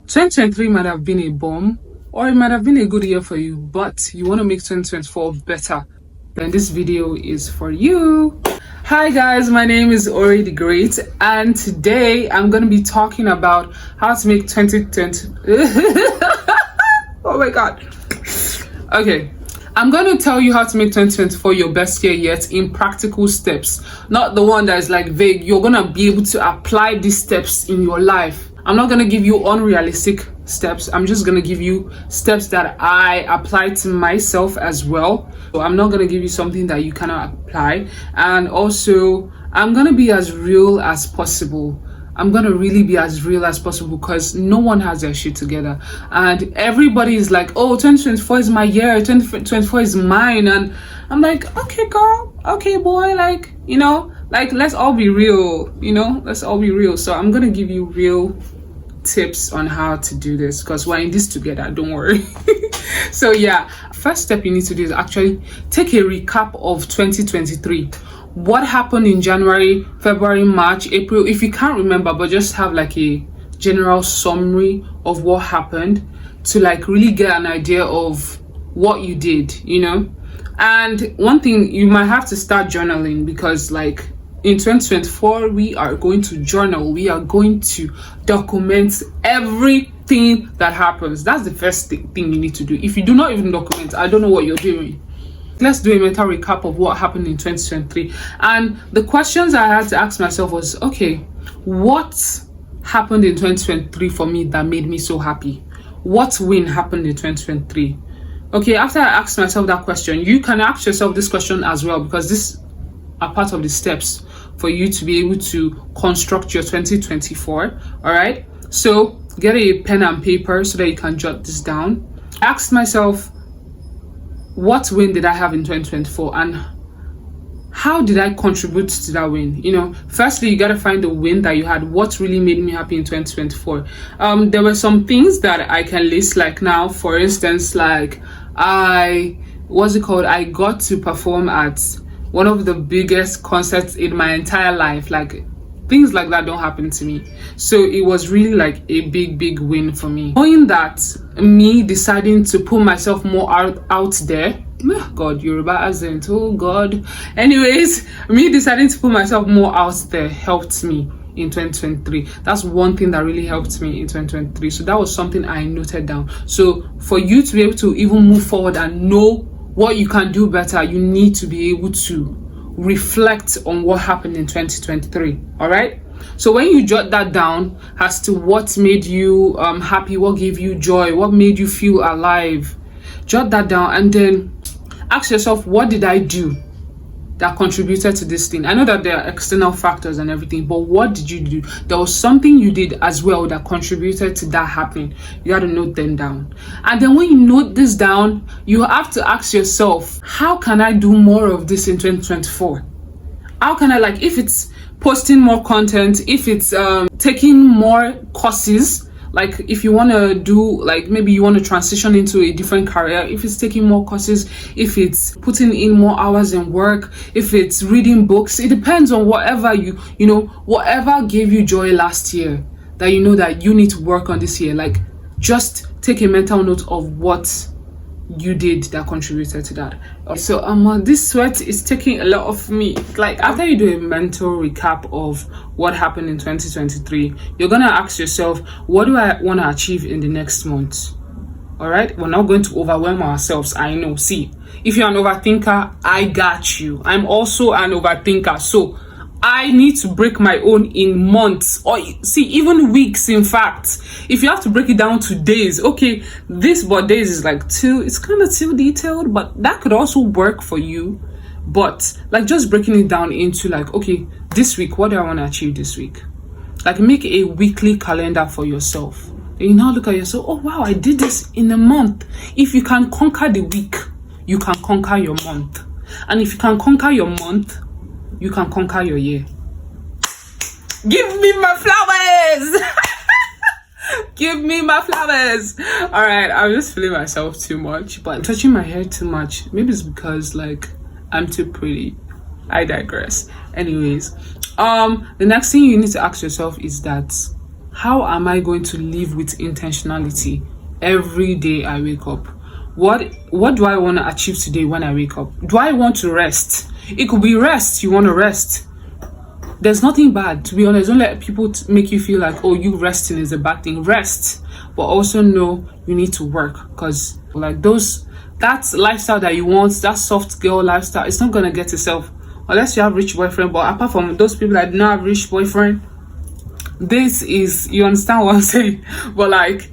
2023 might have been a bomb, or it might have been a good year for you, but you want to make 2024 better, then this video is for you. Hi guys, my name is Ori the Great, and today I'm going to be talking about how to make 2020 oh my god. Okay, I'm going to tell you how to make 2024 your best year yet in practical steps, not the one that is like vague. You're going to be able to apply these steps in your life. I'm not going to give you unrealistic steps. I'm just going to give you steps that I apply to myself as well. So I'm not going to give you something that you cannot apply. And also, I'm going to be as real as possible. I'm going to really be as real as possible because no one has their shit together. And everybody is like, oh, 2024 is my year. 2024 is mine. And I'm like, okay, girl. Okay, boy. Like, you know, like, let's all be real. You know, let's all be real. So I'm going to give you real tips on how to do this because we're in this together, don't worry. So yeah, first step you need to do is actually take a recap of 2023. What happened in January, February, March, April, if you can't remember, but just have like a general summary of what happened to like really get an idea of what you did, you know. And one thing, you might have to start journaling because like in 2024 we are going to journal. We are going to document everything that happens. That's the first thing you need to do. If you do not even document, I don't know what you're doing. Let's do a mental recap of what happened in 2023. And the questions I had to ask myself was, okay, what happened in 2023 for me that made me so happy? What win happened in 2023? Okay, after I asked myself that question, you can ask yourself this question as well, because this are part of the steps for you to be able to construct your 2024. All right, so get a pen and paper so that you can jot this down. I asked myself, what win did I have in 2024 and how did I contribute to that win? You know, firstly, you got to find the win that you had. What really made me happy in 2024? There were some things that I can list, like now, for instance, like I got to perform at one of the biggest concerts in my entire life. Like, things like that don't happen to me. So it was really like a big win for me. Knowing that, me deciding to put myself more out there. God, Yoruba accent, oh God. Anyways, me deciding to put myself more out there helped me in 2023. That's one thing that really helped me in 2023. So that was something I noted down. So for you to be able to even move forward and know what you can do better, you need to be able to reflect on what happened in 2023. All right, so when you jot that down as to what made you happy, what gave you joy, what made you feel alive, jot that down and then ask yourself, what did I do that contributed to this thing? I know that there are external factors and everything, but what did you do? There was something you did as well that contributed to that happening. You got to note them down. And then when you note this down, you have to ask yourself, how can I do more of this in 2024? How can I, like, if it's posting more content, if it's taking more courses, like if you want to do, like maybe you want to transition into a different career, if it's taking more courses, if it's putting in more hours in work, if it's reading books, it depends on whatever you know, whatever gave you joy last year that you know that you need to work on this year. Like, just take a mental note of what you did that contributed to that. So this sweat is taking a lot of me. Like, after you do a mental recap of what happened in 2023, you're gonna ask yourself, what do I want to achieve in the next month? All right, we're not going to overwhelm ourselves. I know. See, if you're an overthinker, I got you. I'm also an overthinker, so I need to break my own in months, or see, even weeks. In fact, if you have to break it down to days, okay, but days is like it's kind of too detailed, but that could also work for you. But like, just breaking it down into like, okay, this week, what do I want to achieve this week? Like, make a weekly calendar for yourself. And you now look at yourself, oh wow, I did this in a month. If you can conquer the week, you can conquer your month. And if you can conquer your month, you can conquer your year. Give me my flowers. Give me my flowers. All right, I'm just feeling myself too much, but I'm touching my hair too much. Maybe it's because like I'm too pretty. I digress. Anyways, the next thing you need to ask yourself is that, how am I going to live with intentionality every day I wake up? What do I want to achieve today when I wake up? Do I want to rest? It could be rest. You want to rest. There's nothing bad, to be honest. Don't let people make you feel like, oh, you resting is a bad thing. Rest, but also know you need to work, because like that lifestyle that you want, that soft girl lifestyle, it's not gonna get itself unless you have rich boyfriend. But apart from those people that do not have rich boyfriend, this is, you understand what I'm saying? But like,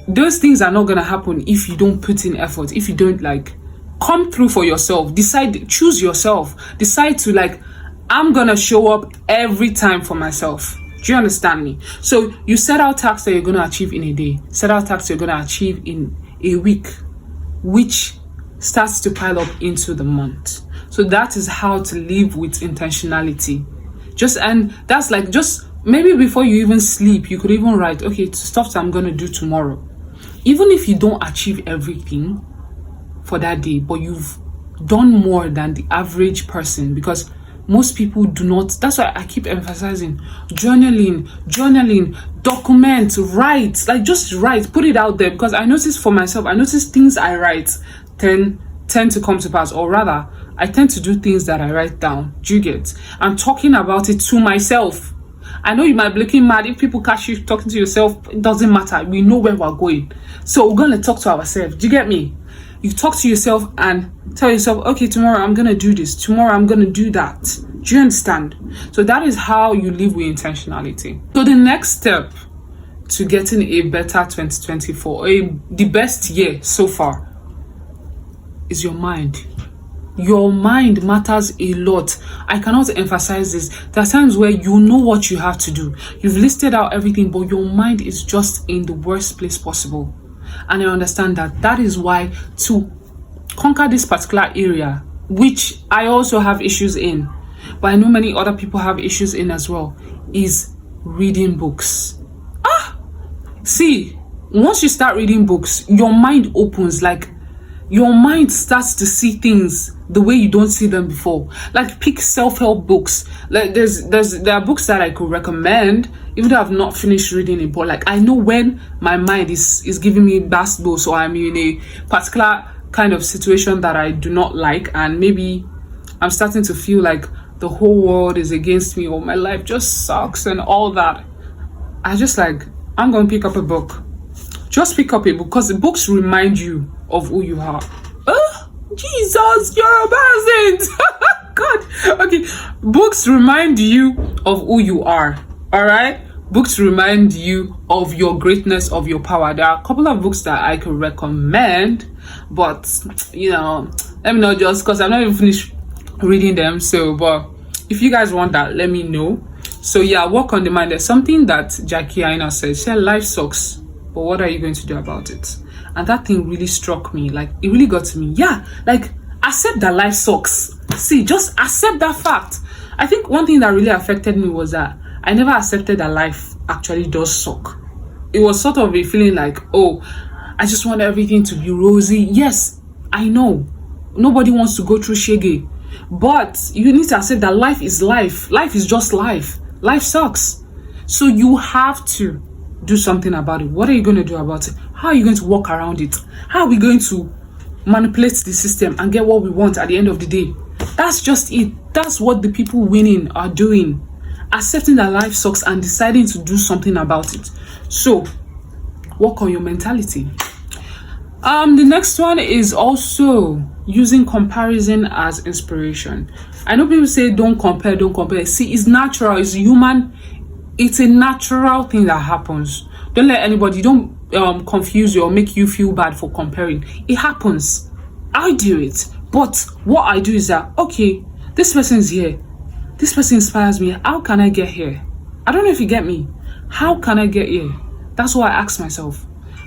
those things are not gonna happen if you don't put in effort, if you don't like come through for yourself. Choose yourself, decide to like, I'm gonna show up every time for myself. Do you understand me? So you set out tasks that you're gonna achieve in a day, set out tasks you're gonna achieve in a week, which starts to pile up into the month. So that is how to live with intentionality. And that's like, just maybe before you even sleep, you could even write, okay, stuff that I'm gonna do tomorrow. Even if you don't achieve everything for that day, but you've done more than the average person, because most people do not. That's why I keep emphasizing journaling, document, write, like just write, put it out there. Because I notice for myself, I notice things I write tend to come to pass, or rather I tend to do things that I write down. Do you get? I'm talking about it to myself. I know you might be looking mad if people catch you talking to yourself. It doesn't matter. We know where we're going, so we're gonna talk to ourselves. Do you get me? You talk to yourself and tell yourself, okay, tomorrow I'm gonna do this, tomorrow I'm gonna do that. Do you understand? So that is how you live with intentionality. So the next step to getting a better 2024, the best year so far, is your mind. Your mind matters a lot. I cannot emphasize this. There are times where you know what you have to do, you've listed out everything, but your mind is just in the worst place possible. And I understand that. That is why, to conquer this particular area, which I also have issues in, but I know many other people have issues in as well, is reading books. See, once you start reading books, your mind opens. Like, your mind starts to see things the way you don't see them before. Like, pick self-help books. Like, there are books that I could recommend, even though I've not finished reading it, but like, I know when my mind is giving me bad books, or I'm in a particular kind of situation that I do not like, and maybe I'm starting to feel like the whole world is against me, or my life just sucks and all that. I just like, I'm gonna pick up a book. Just pick up a book, because the books remind you of who you are. Jesus, you're a peasant. God. Okay. Books remind you of who you are. All right. Books remind you of your greatness, of your power. There are a couple of books that I could recommend, but let me know, just because I'm not even finished reading them. So, but if you guys want that, let me know. So yeah, work on the mind. There's something that Jackie Aina said. She said, life sucks, but what are you going to do about it? And that thing really struck me. Like, it really got to me. Yeah, like, accept that life sucks. See, just accept that fact. I think one thing that really affected me was that I never accepted that life actually does suck. It was sort of a feeling like, oh, I just want everything to be rosy. Yes, I know. Nobody wants to go through shege. But you need to accept that life is life. Life is just life. Life sucks. So you have to do something about it. What are you going to do about it? How are you going to walk around it? How are we going to manipulate the system and get what we want at the end of the day? That's just it. That's what the people winning are doing. Accepting that life sucks and deciding to do something about it. So, work on your mentality. The next one is also using comparison as inspiration. I know people say don't compare, don't compare. See, it's natural, it's human. It's a natural thing that happens. Don't let anybody, don't confuse you or make you feel bad for comparing. It happens. I do it. But what I do is that, okay, this person is here. This person inspires me. How can I get here? I don't know if you get me. How can I get here? That's what I ask myself.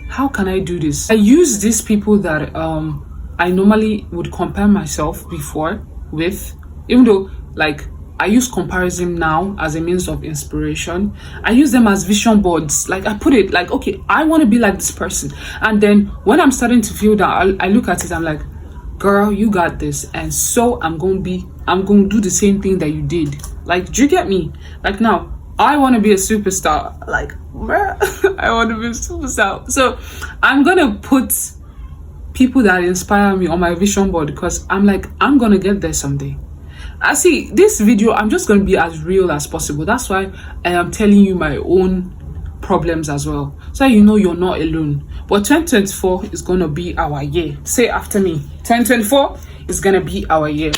How can I do this? I use these people that I normally would compare myself before with, even though like I use comparison now as a means of inspiration. I use them as vision boards. Like I put it like, okay, I want to be like this person. And then when I'm starting to feel that, I look at it, I'm like, girl, you got this. And so I'm going to do the same thing that you did. Like, do you get me? Like now, I want to be a superstar. Like, bruh, I want to be a superstar. So I'm gonna put people that inspire me on my vision board, because I'm like, I'm gonna get there someday. I see this video, I'm just gonna be as real as possible. That's why I am telling you my own problems as well, so you know you're not alone. But 2024 is gonna be our year. Say after me, 2024 is gonna be our year.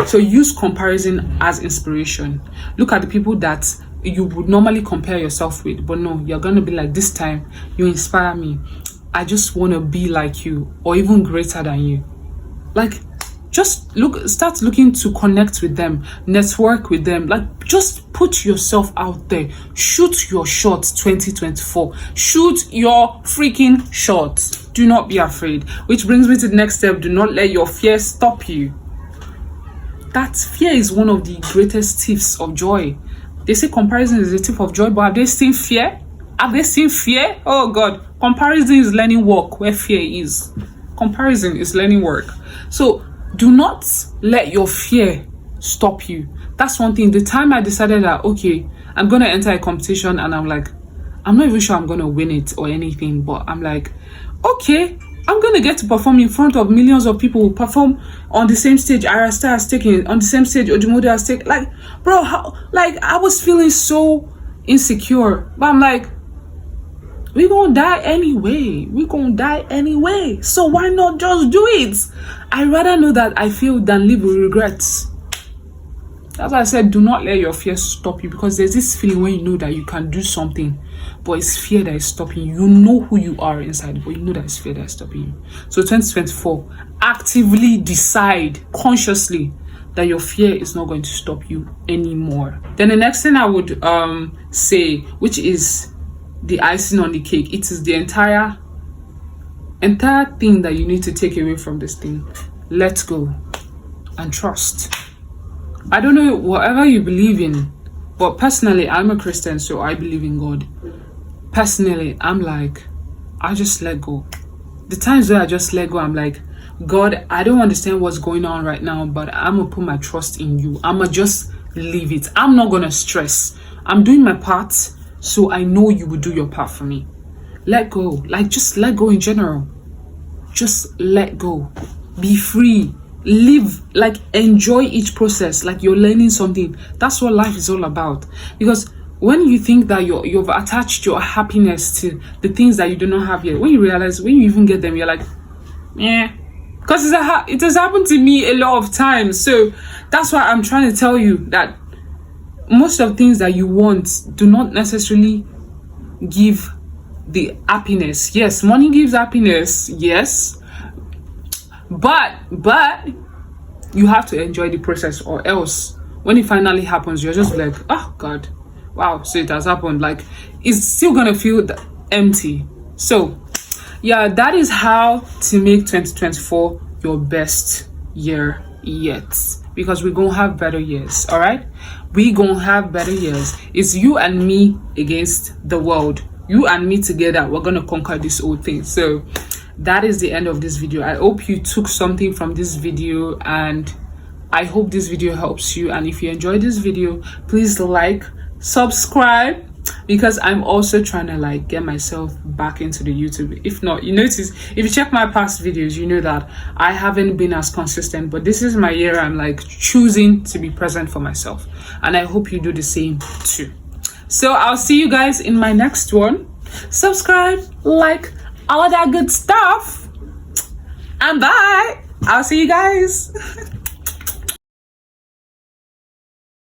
So use comparison as inspiration. Look at the people that you would normally compare yourself with, but no, you're gonna be like, this time you inspire me. I just want to be like you, or even greater than you. Like, just start looking to connect with them, network with them. Like, just put yourself out there. Shoot your shot. 2024, shoot your freaking shot. Do not be afraid. Which brings me to the next step. Do not let your fear stop you. That fear is one of the greatest thieves of joy. They say comparison is a thief of joy, but have they seen fear? Have they seen fear? Oh God, comparison is learning work where fear is. Comparison is learning work. So do not let your fear stop you. That's one thing. The time I decided that, okay, I'm going to enter a competition, and I'm like, I'm not even sure I'm going to win it or anything, but I'm like, okay, I'm going to get to perform in front of millions of people who perform on the same stage Arasta has taken, on the same stage Ojimodo has taken. Like, bro, I was feeling so insecure, but I'm like, we gonna die anyway. So why not just do it? I rather know that I failed than live with regrets. That's why I said, do not let your fear stop you, because there's this feeling when you know that you can do something, but it's fear that is stopping you. You know who you are inside, but you know that it's fear that is stopping you. So 2024, actively decide consciously that your fear is not going to stop you anymore. Then the next thing I would say, which is the icing on the cake, it is the entire thing that you need to take away from this thing. Let go and trust. I don't know whatever you believe in, but personally, I'm a Christian, so I believe in God. Personally, I'm like, I just let go. The times where I just let go, I'm like, God, I don't understand what's going on right now, but I'm gonna put my trust in you. I'm gonna just leave it. I'm not gonna stress. I'm doing my part, so I know you will do your part for me. Let go. Like, just let go in general. Just let go. Be free. Live. Like, enjoy each process. Like, you're learning something. That's what life is all about. Because when you think that you've attached your happiness to the things that you do not have yet, when you realize, when you even get them, you're like, yeah. Because it has happened to me a lot of times. So that's why I'm trying to tell you that most of the things that you want do not necessarily give the happiness. Yes, money gives happiness, yes, but you have to enjoy the process, or else when it finally happens, you're just like, oh God, wow, so it has happened. Like, it's still gonna feel empty. So yeah, that is how to make 2024 your best year yet, because we're gonna have better years. All right, we gonna have better years. It's you and me against the world. You and me together, we're gonna conquer this whole thing. So that is the end of this video. I hope you took something from this video, and I hope this video helps you. And if you enjoyed this video, please like, subscribe, because I'm also trying to like get myself back into the YouTube. If not, you notice, if you check my past videos, you know that I haven't been as consistent, but this is my year. I'm like choosing to be present for myself, and I hope you do the same too. So I'll see you guys in my next one. Subscribe, like, all of that good stuff, and bye. I'll see you guys.